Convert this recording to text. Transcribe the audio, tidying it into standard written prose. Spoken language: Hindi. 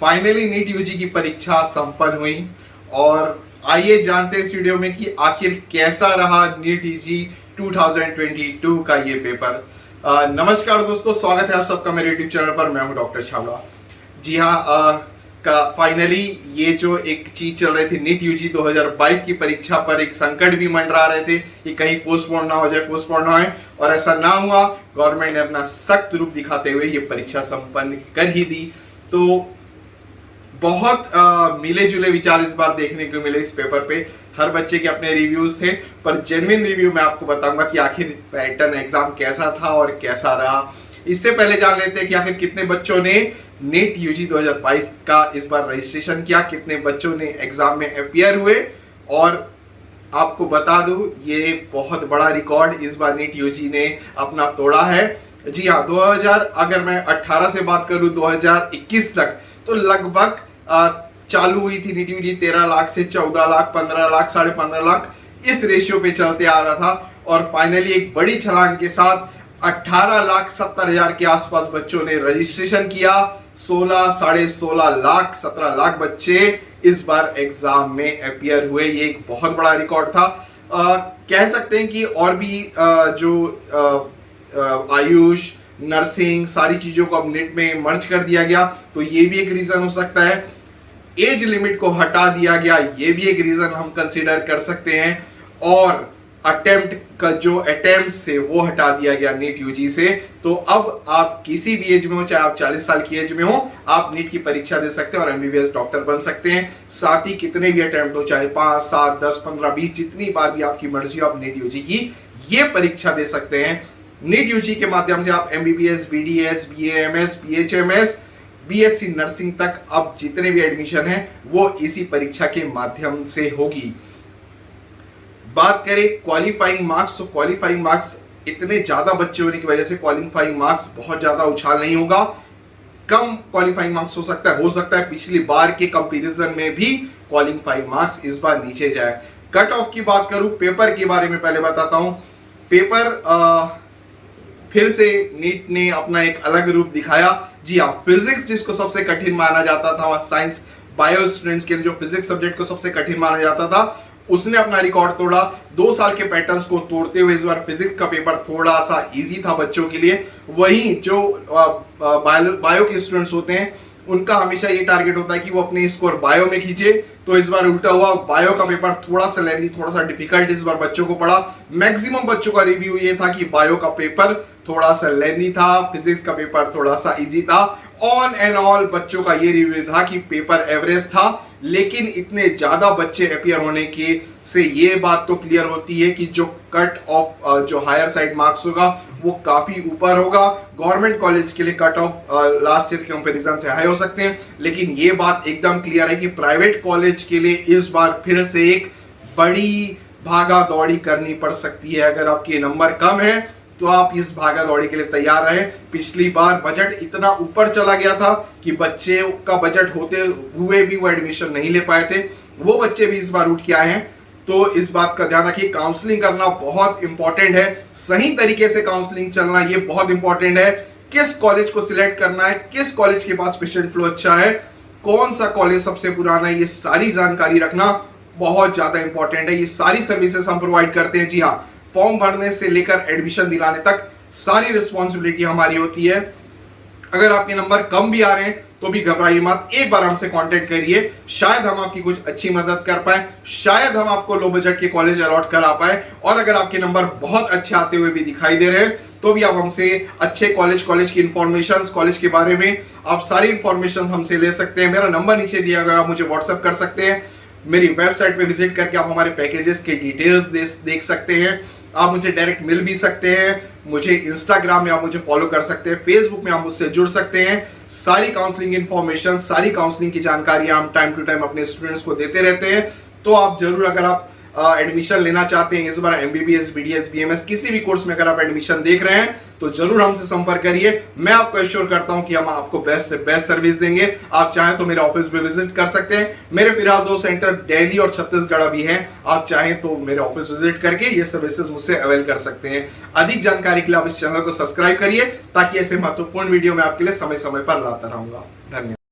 फाइनली नीट यूजी की परीक्षा संपन्न हुई और आइए जानते हैं इस वीडियो में कि आखिर कैसा रहा नीट यूजी 2022 का ये पेपर। नमस्कार दोस्तों, स्वागत है आप सबका मेरे यूट्यूब चैनल पर। मैं हूं डॉक्टर छावड़ा। जी हाँ, फाइनली ये जो एक चीज चल रही थी, नीट यूजी 2022 की परीक्षा पर एक संकट भी मंडरा रहे थे कि कहीं पोस्टपोन ना हो जाए, पोस्टपोन ना हो, और ऐसा ना हुआ। गवर्नमेंट ने अपना सख्त रूप दिखाते हुए ये परीक्षा संपन्न कर ही दी। तो बहुत मिले जुले विचार इस बार देखने को मिले इस पेपर पे। हर बच्चे के अपने रिव्यूज थे, पर जेन्युइन रिव्यू मैं आपको बताऊंगा कि आखिर पैटर्न एग्जाम कैसा था और कैसा रहा। इससे पहले जान लेते हैं कि आखिर कितने बच्चों ने नीट यूजी 2022 का इस बार रजिस्ट्रेशन किया, कितने बच्चों ने एग्जाम में अपीयर हुए। और आपको बता दूं, ये बहुत बड़ा रिकॉर्ड इस बार नीट यूजी ने अपना तोड़ा है। जी हाँ, 2000 अगर मैं 18 से बात करूं 2021 तक, तो लगभग चालू हुई थी नीट यूजी 13 लाख से 14 लाख, 15 लाख, 15.5 लाख, इस रेशियो पे चलते आ रहा था। और फाइनली एक बड़ी छलांग के साथ 18,70,000 के आसपास बच्चों ने रजिस्ट्रेशन किया। 16, 16.5 लाख, 17 लाख बच्चे इस बार एग्जाम में अपीयर हुए। ये एक बहुत बड़ा रिकॉर्ड था। कह सकते हैं कि और भी आयुष, नर्सिंग, सारी चीजों को अब नीट में मर्ज कर दिया गया, तो ये भी एक रीजन हो सकता है। एज लिमिट को हटा दिया गया, ये भी एक रीजन हम कंसीडर कर सकते हैं। और अटेम्प्ट का जो अटेम्प्ट थे वो हटा दिया गया नीट यूजी से। तो अब आप किसी भी एज में हो, चाहे आप 40 साल की एज में हो, आप नीट की परीक्षा दे सकते हैं और एमबीबीएस डॉक्टर बन सकते हैं। साथ ही कितने भी अटेम्प्ट हो, चाहे 5, 7, 10, 15, 20, जितनी बार भी आपकी मर्जी हो, आप नीट यूजी की ये परीक्षा दे सकते हैं। नीट यूजी के माध्यम से आप MBBS, BDS, BAMS, BHMS, BSc nursing तक अब जितने भी एडमिशन है वो इसी परीक्षा के माध्यम से होगी। बात करें क्वालिफाइंग मार्क्स, तो क्वालिफाइंग मार्क्स इतने ज्यादा बच्चे होने की वजह से क्वालिफाइंग मार्क्स बहुत ज्यादा उछाल नहीं होगा। कम क्वालिफाइंग मार्क्स हो सकता है पिछली बार के कंपैरिजन में भी क्वालिफाइंग मार्क्स इस बार नीचे जाए। कट ऑफ की बात करूं, पेपर के बारे में पहले बताता हूं। पेपर फिर से नीट ने अपना एक अलग रूप दिखाया। जी हाँ, फिजिक्स जिसको सबसे कठिन माना जाता था, साइंस बायो स्टूडेंट्स के लिए जो फिजिक्स सब्जेक्ट को सबसे कठिन माना जाता था, उसने अपना रिकॉर्ड तोड़ा। 2 साल के पैटर्न्स को तोड़ते हुए इस बार फिजिक्स का पेपर थोड़ा सा इजी था बच्चों के लिए। वहीं जो बायो के स्टूडेंट्स होते हैं, उनका हमेशा ये टारगेट होता है कि वो अपने स्कोर बायो में खींचे। तो इस बार उल्टा हुआ, बायो का पेपर थोड़ा सा लेंथी, थोड़ा सा डिफिकल्ट इस बार बच्चों को पड़ा। मैक्सिमम बच्चों का रिव्यू ये था कि बायो का पेपर थोड़ा सा लेंथी था, फिजिक्स का पेपर थोड़ा सा इजी था। ऑन एंड ऑल बच्चों का ये रिव्यू था कि पेपर एवरेज था। लेकिन इतने ज्यादा बच्चे अपीयर होने के से ये बात तो क्लियर होती है कि जो कट ऑफ जो हायर साइड मार्क्स होगा वो काफी ऊपर होगा। गवर्नमेंट कॉलेज के लिए कट ऑफ लास्ट ईयर के कंपैरिजन से हाई हो सकते हैं, लेकिन ये बात एकदम क्लियर है कि प्राइवेट कॉलेज के लिए इस बार फिर से एक बड़ी भागा दौड़ी करनी पड़ सकती है। अगर आपके नंबर कम है तो आप इस भागा दौड़ी के लिए तैयार रहे। पिछली बार बजट इतना ऊपर चला गया था कि बच्चे का बजट होते हुए भी वो एडमिशन नहीं ले पाए थे। वो बच्चे भी इस बार उठ के आए हैं। तो इस बात का ध्यान रखिए, काउंसलिंग करना बहुत इंपॉर्टेंट है। सही तरीके से काउंसलिंग चलना ये बहुत इंपॉर्टेंट है। किस कॉलेज को सिलेक्ट करना है, किस कॉलेज के पास पेशेंट फ्लो अच्छा है, कौन सा कॉलेज सबसे पुराना है, ये सारी जानकारी रखना बहुत ज्यादा इंपॉर्टेंट है। ये सारी सर्विसेज हम प्रोवाइड करते हैं। जी हाँ, फॉर्म भरने से लेकर एडमिशन दिलाने तक सारी रिस्पॉन्सिबिलिटी हमारी होती है। अगर आपके नंबर कम भी आ रहे हैं तो भी घबराइए मत, एक बार हमसे कांटेक्ट करिए। शायद हम आपकी कुछ अच्छी मदद कर पाए, शायद हम आपको लो बजट के कॉलेज अलॉट करा पाए। और अगर आपके नंबर बहुत अच्छे आते हुए भी दिखाई दे रहे हैं तो भी आप हमसे अच्छे कॉलेज की इंफॉर्मेशन, कॉलेज के बारे में आप सारी इंफॉर्मेशन हमसे ले सकते हैं। मेरा नंबर नीचे दिया गया, आप मुझे व्हाट्सएप कर सकते हैं। मेरी वेबसाइट पे विजिट करके आप हमारे पैकेजेस के डिटेल्स देख सकते हैं। आप मुझे डायरेक्ट मिल भी सकते हैं। मुझे इंस्टाग्राम में आप मुझे फॉलो कर सकते हैं, फेसबुक में आप मुझसे जुड़ सकते हैं। सारी काउंसलिंग इंफॉर्मेशन, सारी काउंसलिंग की जानकारी हम टाइम टू टाइम अपने स्टूडेंट्स को देते रहते हैं। तो आप जरूर, अगर आप एडमिशन लेना चाहते हैं इस बार एमबीबीएस, बीडीएस, बीएमएस किसी भी कोर्स में अगर आप एडमिशन देख रहे हैं तो जरूर हमसे संपर्क करिए। मैं आपको एश्योर करता हूं कि हम आपको बेस्ट से बेस्ट सर्विस देंगे। आप चाहें तो मेरे ऑफिस में विजिट कर सकते हैं। मेरे फिलहाल 2 सेंटर दिल्ली और छत्तीसगढ़ भी हैं। आप चाहें तो मेरे ऑफिस विजिट करके ये सर्विसेज मुझसे अवेल कर सकते हैं। अधिक जानकारी के लिए आप इस चैनल को सब्सक्राइब करिए ताकि ऐसे महत्वपूर्ण वीडियो मैं आपके लिए समय समय पर लाता रहूंगा। धन्यवाद।